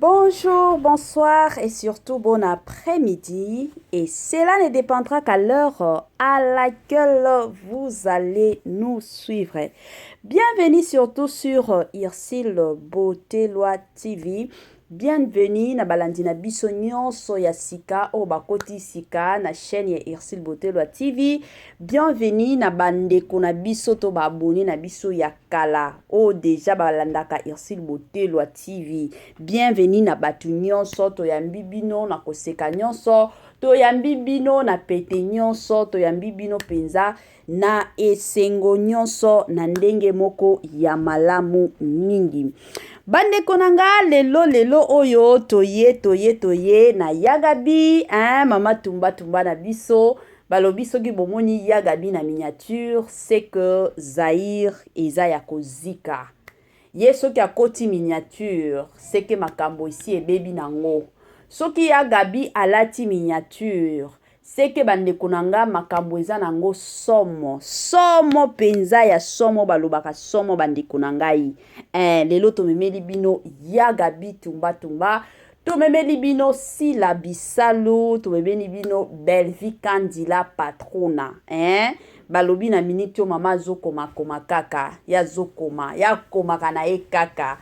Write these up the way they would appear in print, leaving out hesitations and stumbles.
Bonjour, bonsoir et surtout bon après-midi. Et cela ne dépendra qu'à l'heure à laquelle vous allez nous suivre. Bienvenue surtout sur Irsil Beauté Loi TV. Bienvenue na balandi na biso nyonso ya sika o bakoti sika na chaîne ya Irsil Beauté Loi TV. Bienvenue na bandeko na biso to ba abonné na biso ya kala o déjà balandaka Irsil Beauté Loi TV. Bienvenue na batu nyonso to yambi bino na koseka nyonso to yambi bino na pete nyonso to yambi bino penza na esengo nyonso na ndenge moko ya malamu mingi. Bandeko nanga lelo oyo toye na Yagabi mama tumba na biso balobi soki bomoni Yagabi na miniature c'est que Zahir eza ya kozika. Ye soki akoti miniature c'est que makambo ici ebebi nango. Soki Yagabi alati miniature c'est que bandeko nanga makambo eza nango somo penza ya somo balobaka somo bandeko nangai. Lelo tomemeli bino Yagabi tumba tomemeli bino Sila Bisalu, tomemeli bino Belvi Kandila Patrona. Balobi na minitio mama zokoma kaka ya zokoma ya koma kana e kaka.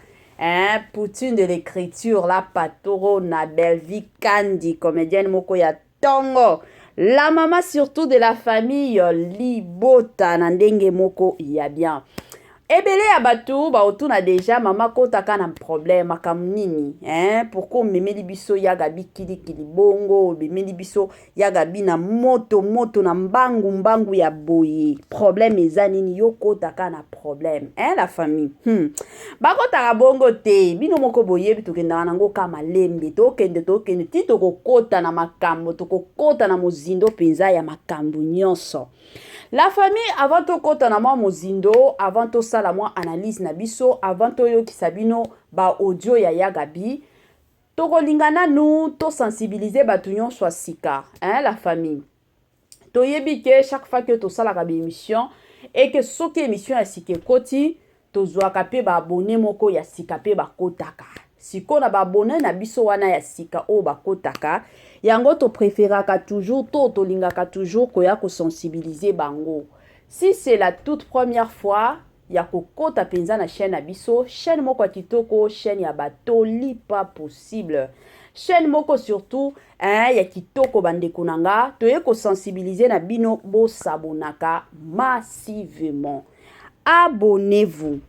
Poutine de l'écriture la patrona Belvi Kandi, comédienne moko ya tongo. La maman surtout de la famille Libota na ndenge moko ya bien. Ebele ya batu ba otuna déjà mama kota kana problème makam nini pourquoi memeli biso Yagabi kili bongo memeli biso Yagabi na moto na mbangu ya boye problème eza nini yo kota kana problème la famille bakota bongo te bino moko boye bitokenda nango kama lembe tokende tito kokota na makambo tokokota na mozindo penza ya makambo nyonso. La famille, avant to kota na mozindo, avant to sala analyse na biso, avant to yo kisabino ba audio ya Yagabi, to kolingana nu, to sensibiliser batu nyonso a sika, la famille. To yebi ke chaque fois que to sala ka émission et que soki émission ya sike koti, to zwaka pe ba abonné moko ya sika pe ba kotaka. Siko na ba abonné na biso wana ya sika o ba kotaka. Yango to préféraka toujours, to lingaka toujours koya ko sensibiliser bango. Si c'est la toute première fois, ya ko kota penza na chaîne abiso, chaîne moko kitoko, chaîne ya batoli pas possible. Chaîne moko surtout, ya kitoko bandeko nanga, to ye ko sensibiliser na bino bo sabonaka massivement. Abonnez-vous.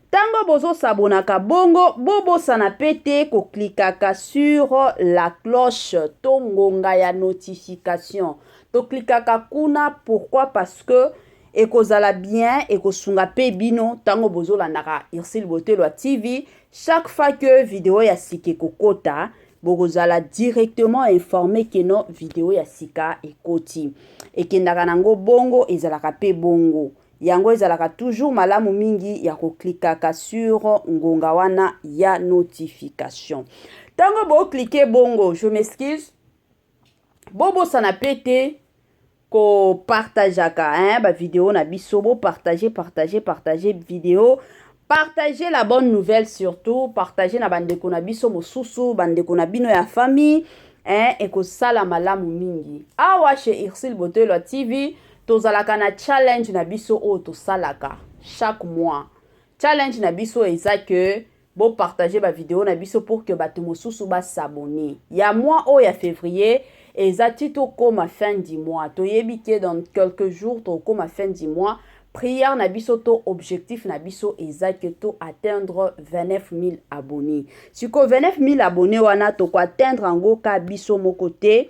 Tango bozo sabonaka bongo, bobo sana pete ko klikaka sur la cloche tongonga ya notification. To klikaka kuna, pourquoi? Parce que ekozala bien, ekosunga pe bino, tango bozo landaka Irsil Beauté Loi TV, chaque fois que vidéo ya sike kokota, bokozala directement informé que no vidéo ya sika ekoti. Ekendaka nango bongo, ezalaka pe bongo. Yango ezalaka toujours malamu mingi ya koklikaka sur ngonga wana ya notification. Tango bo cliquer bongo, je m'excuse. Bobo sana pete ko partageaka ba vidéo na biso bo partager vidéo. Partagez la bonne nouvelle surtout, partagez na bandeko na biso mosusu, bandeko na bino ya famille, et ko sala malamu mingi. Awa chez Irsil Beauté Loi TV, tozalaka na challenge na biso o to salaka chaque mois. Challenge na biso eza que bo partager ba vidéo na biso pour que batu mosusu ba s'abonner. Ya mois o ya février eza tito comme fin du mois. To yebi ke dans quelques jours to comme fin du mois. Prière na biso to objectif na biso eza que to atteindre 29 000 abonnés. Si ko 29 000 abonnés wana to ko atteindre ngo ka biso moko te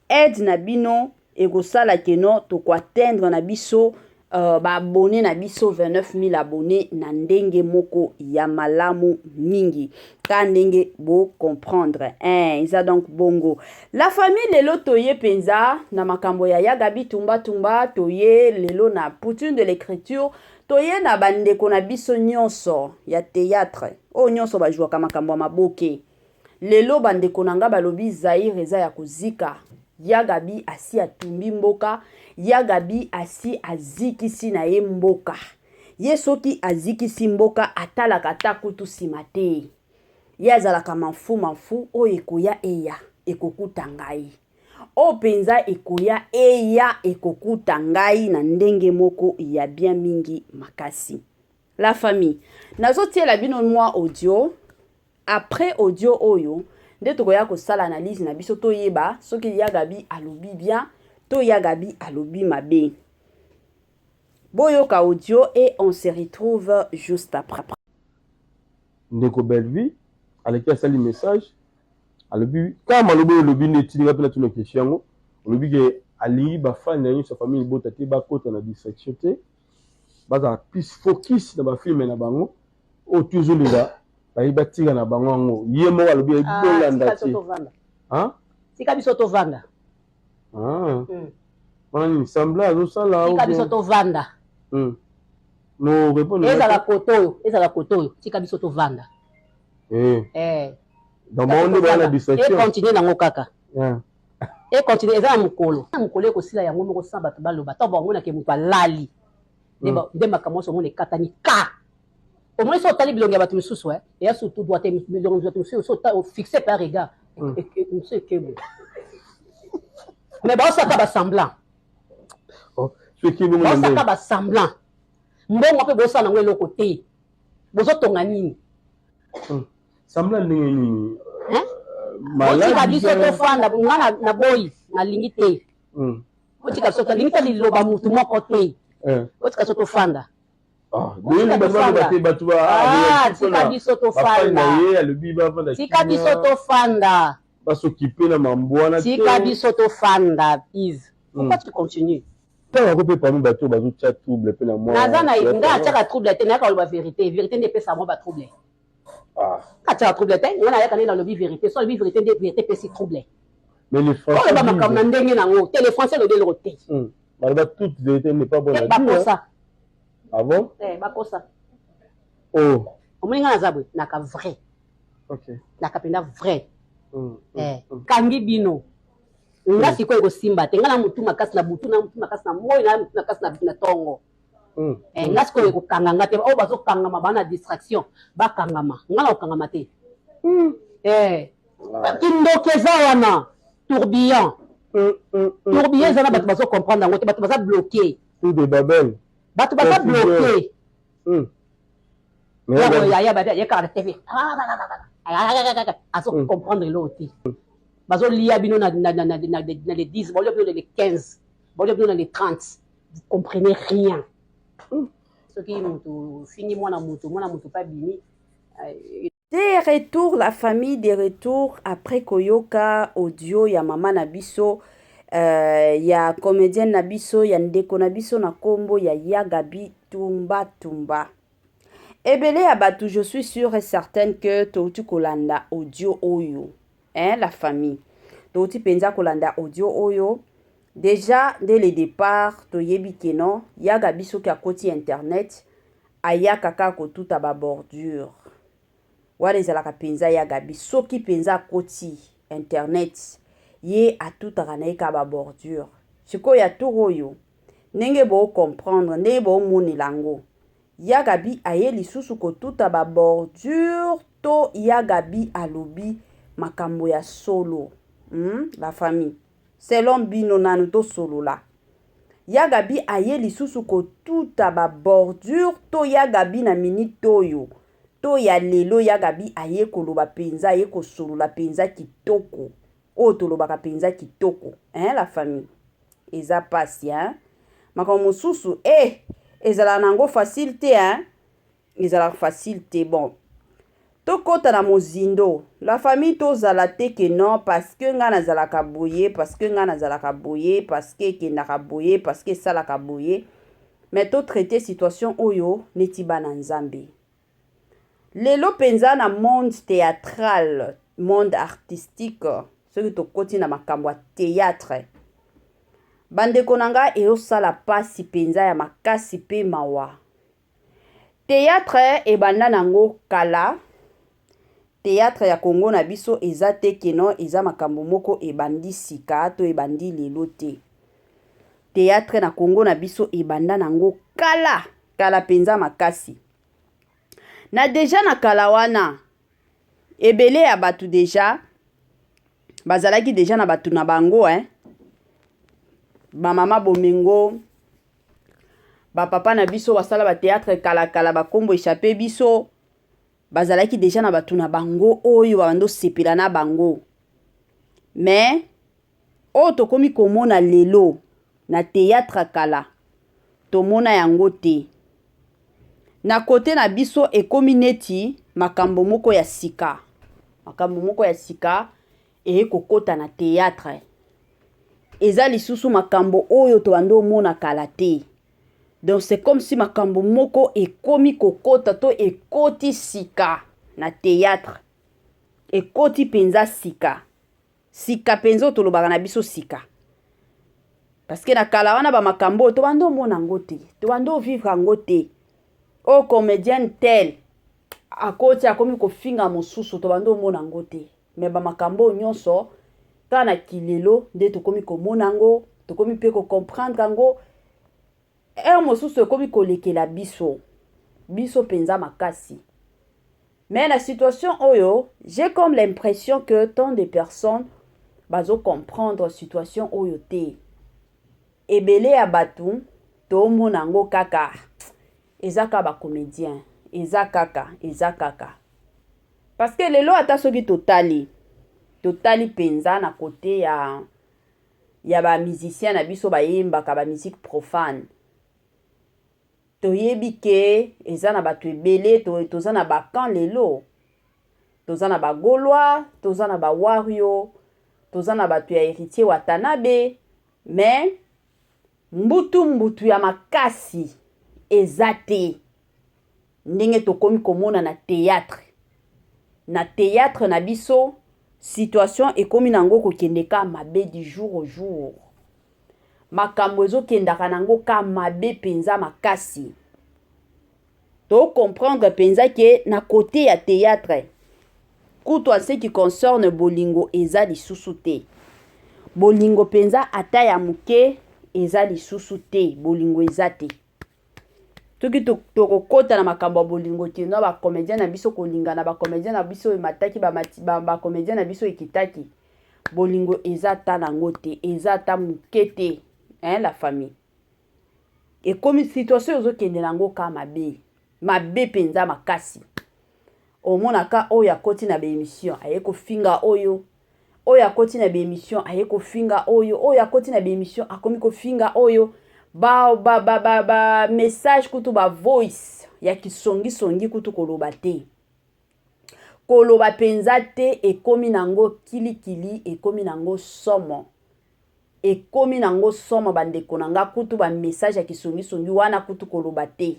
aide na bino ego sala keno to ko atteindre na biso ba abonné na biso 29 000 abonnés na ndenge moko ya malamu mingi ka ndenge bo comprendre isa donc bongo la famille lelo toye penza na makambo ya Yagabi tumba toye lelo na poutine de l'écriture toye na bandeko na biso nyonso ya théâtre o nyonso ba jouaka makambo ya maboke lelo bandeko nanga balobi Zahir eza ya kozika. Yagabi asi atumbi mboka, Yagabi asi azikisi na ye mboka. Ye soki azikisi mboka atalaka ta kutu sima te. yazalaka manfu o ekoya eya ekokuta ngai o penza ekoya eya ekokuta ngai na ndenge moko ya bien mingi makasi. La famille nazotiela bino mwa audio après audio oyo nde tokoya kosala analyse na biso toyeba soki Yagabi alobi bien to Yagabi alobi mabe. Boyoka audio et on se retrouve juste après. Ndeko Belvi aleki asali message alobi kama lobi neti nga pena tuna question alobi ke ali ba fan na sa famille bota te ba kota na distraction te baza plus focus na ba film na bango o toujours linga ba tira na bango ngo ye mo alobi bolanda ti hein sika biso to vanda on sembla zo sala sika biso to vanda no répondre ezala koto sika biso to vanda dans monde ba na distraction et continuer nango kaka et continuer eza mukolo ko sila yango moko samba to baloba to bango na ke mutu alali nde makambo so mone katani ka au moins so tali bilonga batu misusu et surtout doit être bilonga batu misusu so fixé par regard et monsieur kebo mais ba ça ka ba semblant ce qui nous ça ka ba semblant mbongo pe bo sa nango eloko te bozo tonga nini semblant ndenge nini otika biso tofanda nga na boyi nalingi te otika biso talingi te liloba mutu moko te otika biso tofanda tika biso tofanda tika biso tofanda basokipe na mambwana tika biso tofanda please pourquoi tu continues tala ko pe parmi bato bazotia trouble pe na moi naza na nga atiaka trouble te nayaka loba vérité nde epesa mwa batrouble atiaka trouble te nga nayaka nde nalobi vérité so lobi vérité nde vérité epesi trouble mais les français oloba makambo na ndenge nango te les français lobi eloko te baloba toute vérité n'est pas bonne bakosa ah bon bakosa omoni nga naza boye naka vrai naka mpenza vrai kangi bino nga sikoyo ekosimba te nga na mutu makasi na butu na mutu makasi na moi na mutu makasi na tongo nga sikoyo ekokanga nga te oyo bazokangama bana distraction bakangama nga na kokangama te kindoki eza wana tourbillon eza na bato bazocomprendre yango te bato baza bloqué bato baza bloqué yekaka na tv azocomprendre eloko te bazolia bino na les 10 baolia bino na les 15 baolia bino na les 30 vous comprenez rien soki mutu fingi mwana mutu pa bimi Des retours, la famille des retours après Koyoka audio ya mama Nabiso, ya comédienne Nabiso, ya ndeko Nabiso na kombo ya Yagabi Tumba. Ebele Abatu, je suis sûre et certaine que Touti Kolanda audio oyo, la famille. Touti Penza Kolanda audio oyo. Déjà, dès le départ, Toyebi Keno, Yagabi Soki a côté internet, aya kaka kotuta ba bordure. Wale zalaka penza Yagabi Soki penza koti internet, ye atutaka na eka ba bordure. Chiko ya turoyo, nenge bo comprendre, nenge bo moni lango. Yagabi aye lisusu kotuta ba bordure to Yagabi alobi makambo ya solo. La famille. Selon bino nanu to solo la. Yagabi aye lisusu kotuta ba bordure to Yagabi na minute oyo. To ya lelo Yagabi aye koloba penza aye ko solo la penza kitoko. O to loba penza kitoko. La famille. Eza pasi makambo susu ezala nango facilité ezala facilité bon. To kota na mozindo, la famille to zala te que non parce que nga na zala kaboye, parce que nga na zala kaboye, parce que ke na kaboye, parce que sala kaboye. Mais to traiter situation oyo neti bana nzambe. Lelo penza na monde théâtral, monde artistique, ce que to koti na makambo théâtre. Bande konanga eo sala pasi penza ya makasi pe mawa. Théâtre e banda nango kala. Théâtre ya Congo na biso eza te keno eza makambo moko ebandi sika to ebandi lelo te. Théâtre na Congo na biso ebanda nango kala penza makasi. Na deja na kala wana ebele ya batu déjà bazalaki déjà na batu na bango ba mama bomengo ba papa na biso basala ba théâtre kala bakombo échappé biso bazalaki déjà na batu na bango oyo bando sepela na bango. Mais oyo tokomi komona lelo na théâtre kala tomona yango te. Na kote na biso ekomi neti makambo moko ya sika. Makambo moko ya sika kokota na théâtre. Eza lisusu makambo oyo to bando mona kala te. Donc c'est comme si makambo moko ekomi kokota to ekoti sika na théâtre. Ekoti penza sika. Sika penzo to lobaka na biso sika. Parce que na kala wana ba makambo to bando mona ngote. To bando vivre ngote. O comédienne tel akoti akomi kofinga mosusu to bando mona ngote. Mais ba makambo nyonso kana kilelo nde tokomi komona ngo, tokomi pe ko comprendre ngo. Mosusu ekomi kolekela biso. Biso penza makasi. Mais la situation oyo, j'ai comme l'impression que tant de personnes bazo comprendre situation oyo te. Ebele ya batu to mona ngo kaka. Ezaka ba comédien, ezaka. Parce que lelo ata soki totali penza na côté ya ba musicien na biso ba yembaka ba musique profane. Toyebi ke eza na batu ebele toza na ba kan lelo. Toza na ba Gaulois, toza na ba Wario, toza na batu ya héritier Watanabe, mais mbutu ya makasi ezate. Ndenge tokomi komona na théâtre. Na théâtre na biso situation ekomi nango kokendeka mabe du jour au jour. Makambo ezokendaka nango ka mabe penza makasi. To comprendre penza ke na côté ya théâtre. Kuto en ce qui concerne bolingo eza lisusu te. Bolingo penza ata ya muke eza lisusu te. Bolingo eza te. Toki tokokota na makambo bolingo te na ba comédien na biso kolinga na ba comédien na biso mataki ba comédien na biso ekitaki. Bolingo eza ta nango te, eza ta muke te. La famille. Et comme situation ezokende nango ka mabe penza makasi. Omonaka oyo akoti na be émission ayeko finga oyo akoti na be émission ayeko finga oyo akoti na be émission akomi ko finga oyo ba message kutu ba voice ya kisongi kutu koloba te. Koloba penza te ekomi nango kilikili ekomi nango somo. Ekomi nango somo bandeko nanga kutu ba message ya kisongi wana kutu koloba te.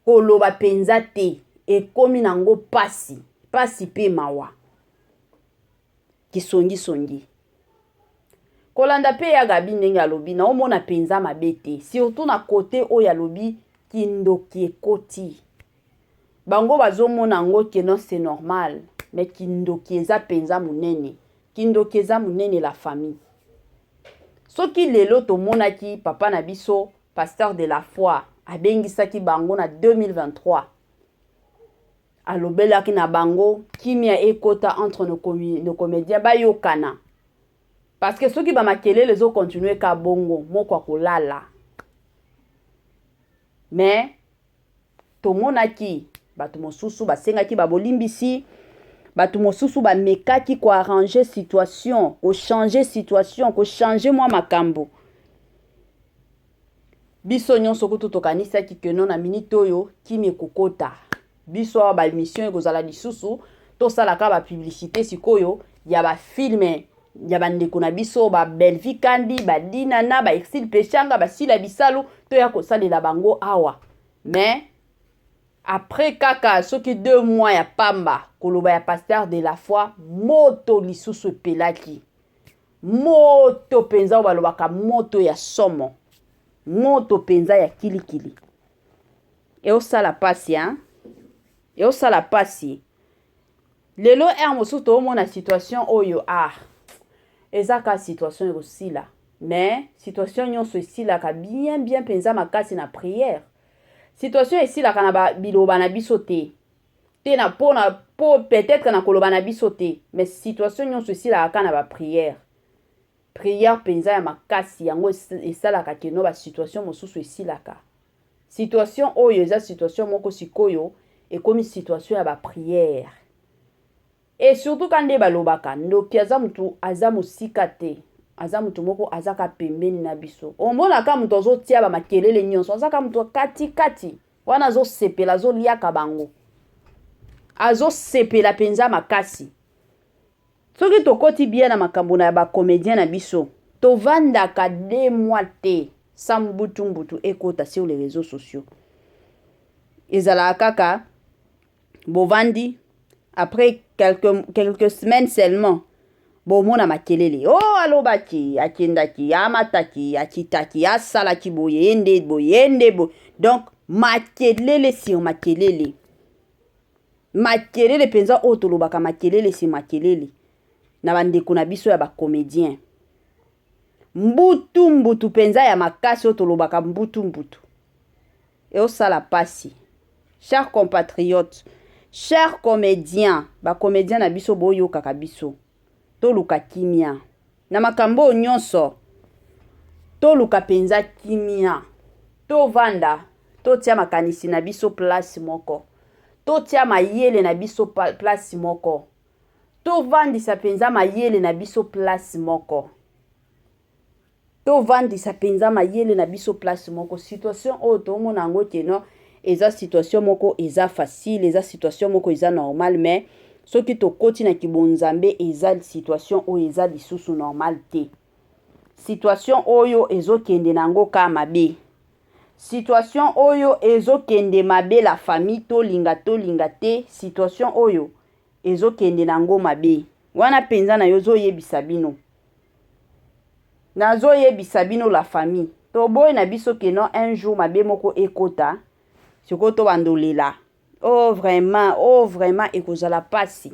Koloba penza te ekomi nango pasi pe mawa. Kisongi. Kolanda pe ya gabi ndenge alobi na omona penza mabete. Surtout na côté oyo alobi kindoki ekoti. Bango bazomona ngo ke non c'est normal. Mais kindoki eza penza munene. Kindoki eza munene la famille. Soki lelo tomonaki papa na biso pasteur de la foi abengisaki bango na 2023. Alobelaki na bango kimia ekota entre nos comédiens bayokana. Parce que soki ba makele les ont continué ka bongo moko kolala. Mais tomonaki batu mosusu basengaki babolimbisi batu mosusu ba mekaki ko arranger situation, ko changer situation, ko changer moi makambo. Biso nyonso kutu tokanisaki ke non na minute oyo kimi kokota. Biso ba émission ekozala lisusu to sala ka ba publicité sikoyo ya ba filme ya bandeko na biso ba Belvi Kandi ba Dinana ba Exil Pechanga ba Sila Bisalu to ya kosalela bango awa. Mais après kaka soki 2 mois ya pamba koloba ya pasteur de la foi moto lisusu pelaki. Moto penza balobaka moto ya somo. Moto penza ya kilikili. Et au sala pasi Et au sala pasi. Lelo mosusu to mona situation oyo ezaka situation aussi là. Mais situation nyonso ici là ka bien penza makasi na prière. Situation ici là kana ba biloba na biso te. Te na pona peut-être na koloba na biso te mais situation nyonso esilaka na baprière prière mpenza ya makasi yango esalaka keno basituation mosusu esilaka situation oyo eza situation moko sikoyo ekomi situation ya baprière et surtout quand nde balobaka ndoki aza mutu aza mosika te aza mutu moko azaka pembeni na biso omonaka mutu azotia bamakelele nyonso azaka mutu kati wana azosepela azoliaka bango azosepela mpenza makasi soki tokoti bien na makambo na bacomédien na biso tovandaka 2 mois te sa mbutu ekota sur les réseaux sociaux ezalaka kaka bovandi après quelques semaines seulement bomona makelele oh alobaki akendaki amataki akitaki asalaki boyende donc makelele sur makelele penza oyo tolobaka makelele sur makelele na bandeko na biso ya bacomédien mbutu penza ya makasi oyo tolobaka mbutu eosala pasi. Chers compatriotes, chers comédiens, bacomédien na biso boyokaka biso toluka kimia na makambo nyonso toluka penza kimia tovanda totia makanisi na biso place moko totia mayele na biso place moko tovandisa penza mayele na biso place moko tovandisa penza mayele na biso place moko situation oyo tomona yango keno eza situation moko eza facile eza situation moko eza normal mais soki tokoti na kibonzambe eza situation oyo eza lisusu normal te situation oyo ezokende nango ka mabe situation oyo ezokende mabe la famille tolinga te situation oyo ezokende nango mabe wana penza na yo zoyebisa bino nazoyebisa bino la famille toboye na biso keno un jour mabe moko ekota siko to bandolela oh vraiment ekozala pasi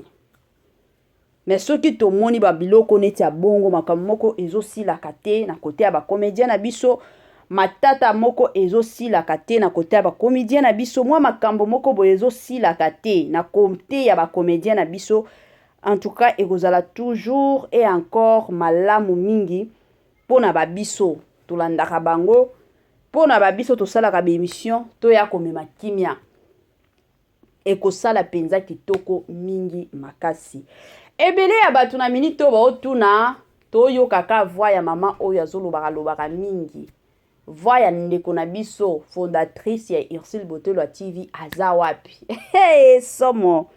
mais soki tomoni babiloko neti ya bongo makambo moko ezosilaka te na kote ya bacomédien na biso matata moko ezosilaka te na kote ya bacomédien na biso mwa makambo moko boye ezosilaka te na kote ya bacomédien na biso en tout cas ekozala toujours et encore malamu mingi pona babiso tolandaka bango pona babiso tosalaka bémission toya komema kimia ekosala penza kitoko mingi makasi ebele ya bato na minito baotuna toyokaka voix ya mama oyo azolobaka mingi voix ya ndeko na biso fondatrice ya Ursule Botelwa TV aza wapi somo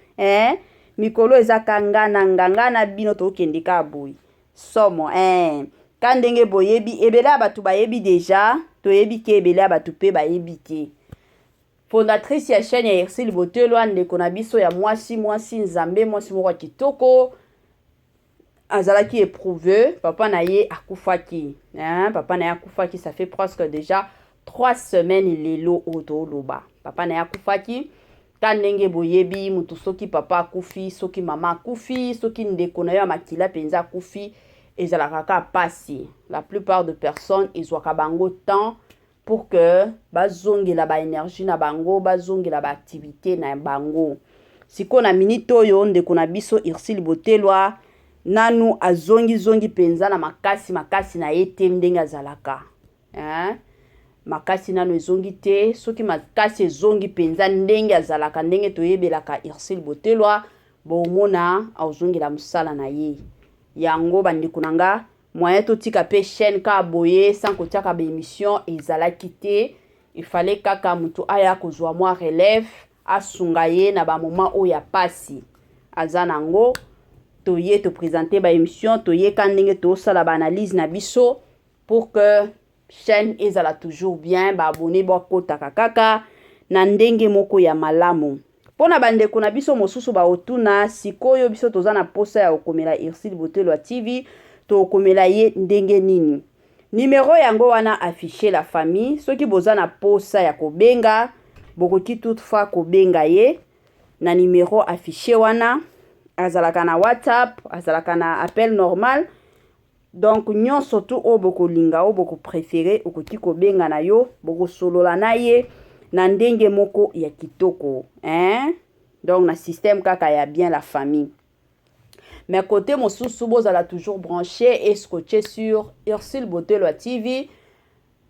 mikolo ezaka ngana bino tokendeka boyi somo kandenge boyebi ebele ya bato bayebi deja toyebi ke ebele ya bato pe bayebi te fondatrice ya chaîne ya Ursule Botelwa ndeko na biso ya mwasi nzambe mwasi moko kitoko azalaki éprouvé papa na ye akufaki papa na ye akufaki ça fait presque déjà 3 semaines lelo otoloba papa na ye akufaki kandenge boyebi mutu soki papa akufi soki mama akufi soki ndeko na yo makila penza akufi ezalaka ka pasi la plupart de personnes ezwaka bango temps pour que bazongela ba énergie na bango bazongela ba activité na bango siko na minute oyo ndeko na biso Ursule Botelwa nanu zongi penza na makasi na ete ndenge azalaka makasi nanu ezongi te soki makasi ezongi penza ndenge azalaka ndenge toyebelaka Ursule Botelwa bomona azongela musala na ye yango bandeko nanga moyen totika pe chaîne ka boye sans kotiaka ba émission ezalaki te il fallait kaka mutu aya kozwa mwa relève asunga ye na ba moment oyo ya pasi aza nango toye to présenter ba émission toye kandenge to sala ba analyse na biso pour que chaîne ezala toujours bien ba abonné ba kota kaka na ndenge moko ya malamu pona bandeko na biso mosusu ba otuna sikoyo biso toza na posa ya okomela Ursule Botelwa TV to komela ye ndenge nini numéro yango wana afficher la famille soki boza na posa ya kobenga bokoki toutefois kobenga ye na numéro affiché wana azalaka na WhatsApp azalaka na appel normal donc nyonso tu o bokolinga o boko préféré okoki kobenga na yo boko solola na ye na ndenge moko ya kitoko donc na système kaka ya bien la famille. Mais côté mosusu bozala toujours branché et scotché sur Ursule Botelo TV.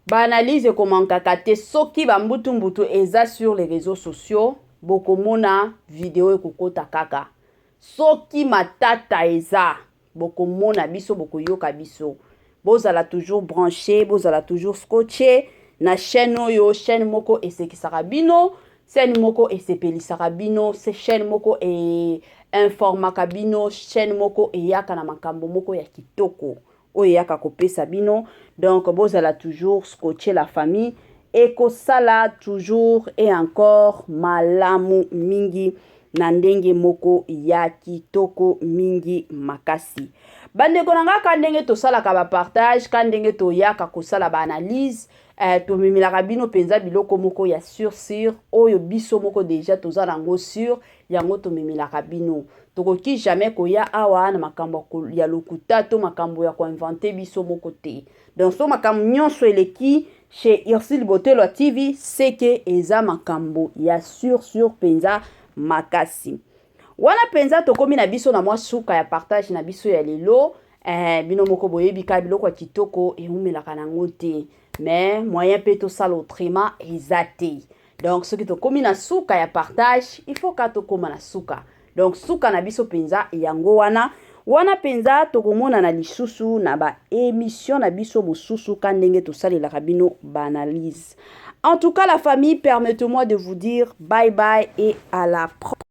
Banalise comment kakate soki bambutu mbutu eza sur les réseaux sociaux bokomona vidéo ekokota kaka. Soki matata eza bokomona biso bokoyoka biso. Bozala toujours branché, bozala toujours scotché na chaîne oyo, chaîne moko esekisaka bino, chaîne moko esepelisaka bino, chaîne moko informaka bino, chaîne moko eyaka na makambo moko ya kitoko oyo eyaka kopesa bino. Donc bozala toujours scotcher la famille et kosala toujours et encore malamu mingi na ndenge moko ya kitoko mingi makasi. Bandeko nanga ka ndenge tosalaka ba partage, ka ndenge toyaka kosala ba analyse, tomemilaka bino penza biloko moko ya sur oyo biso moko déjà tozala ngo sur yango tomemilaka bino. Tokoki jamais koya awa na makambo ya lokuta to makambo ya ko inventer biso moko te. Donc so makambo nyonso eleki chez Ursule Botelo TV c'est que eza makambo ya sur penza makasi. Wana penza tokomi na biso na mwa suka ya partage na biso ya lelo, bino moko boyebi ka biloko ya kitoko eumelaka nango te, mais moyen pe tosala autrement eza te. Donc soki tokomi na suka ya partage, il faut ka tokoma na suka. Donc suka na biso penza yango wana penza tokomona na lisusu na ba émission na biso mosusu ka ndenge tosalelaka bino ba analyse. En tout cas la famille, permettez-moi de vous dire bye bye et à la prochaine.